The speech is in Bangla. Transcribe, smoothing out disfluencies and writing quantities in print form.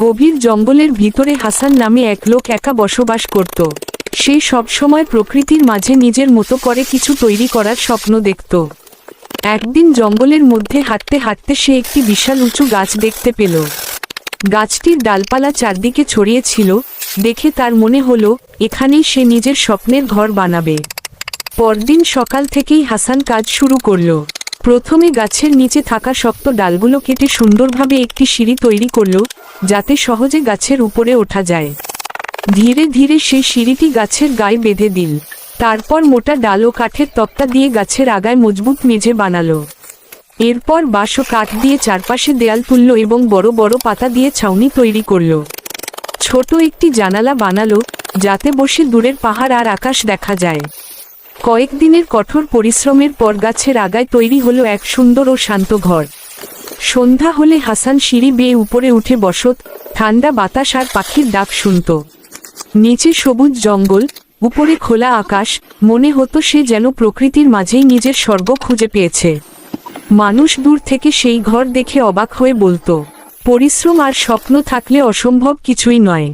গভীর জঙ্গলের ভিতরে হাসান নামে এক লোক একা বসবাস করত। সে সবসময় প্রকৃতির মাঝে নিজের মতো করে কিছু তৈরি করার স্বপ্ন দেখত। একদিন জঙ্গলের মধ্যে হাঁটতে হাঁটতে সে একটি বিশাল উঁচু গাছ দেখতে পেল। গাছটির ডালপালা চারদিকে ছড়িয়ে ছিল। দেখে তার মনে হলো এখানেই সে নিজের স্বপ্নের ঘর বানাবে। পরদিন সকাল থেকেই হাসান কাজ শুরু করল। প্রথমে গাছের নিচে থাকা শক্ত ডালগুলো কেটে সুন্দরভাবে একটি সিঁড়ি তৈরি করল, যাতে সহজে গাছের উপরে ওঠা যায়। ধীরে ধীরে সেই সিঁড়িটি গাছের গায়ে বেঁধে দিল। তারপর মোটা ডাল ও কাঠের তক্তা দিয়ে গাছের আগায় মজবুত মেঝে বানালো। এরপর বাঁশ ও কাঠ দিয়ে চারপাশে দেয়াল তুলল এবং বড় বড় পাতা দিয়ে ছাউনি তৈরি করল। ছোট একটি জানালা বানালো, যাতে বসে দূরের পাহাড় আর আকাশ দেখা যায়। কয়েকদিনের কঠোর পরিশ্রমের পর গাছের আগায় তৈরি হলো এক সুন্দর ও শান্ত ঘর। সন্ধ্যা হলে হাসান সিঁড়ি বেয়ে উপরে উঠে বসত, ঠান্ডা বাতাস আর পাখির ডাক শুনত। নিচে সবুজ জঙ্গল, উপরে খোলা আকাশ, মনে হতো সে যেন প্রকৃতির মাঝেই নিজের স্বর্গ খুঁজে পেয়েছে। মানুষ দূর থেকে সেই ঘর দেখে অবাক হয়ে বলতো, পরিশ্রম আর স্বপ্ন থাকলে অসম্ভব কিছুই নয়।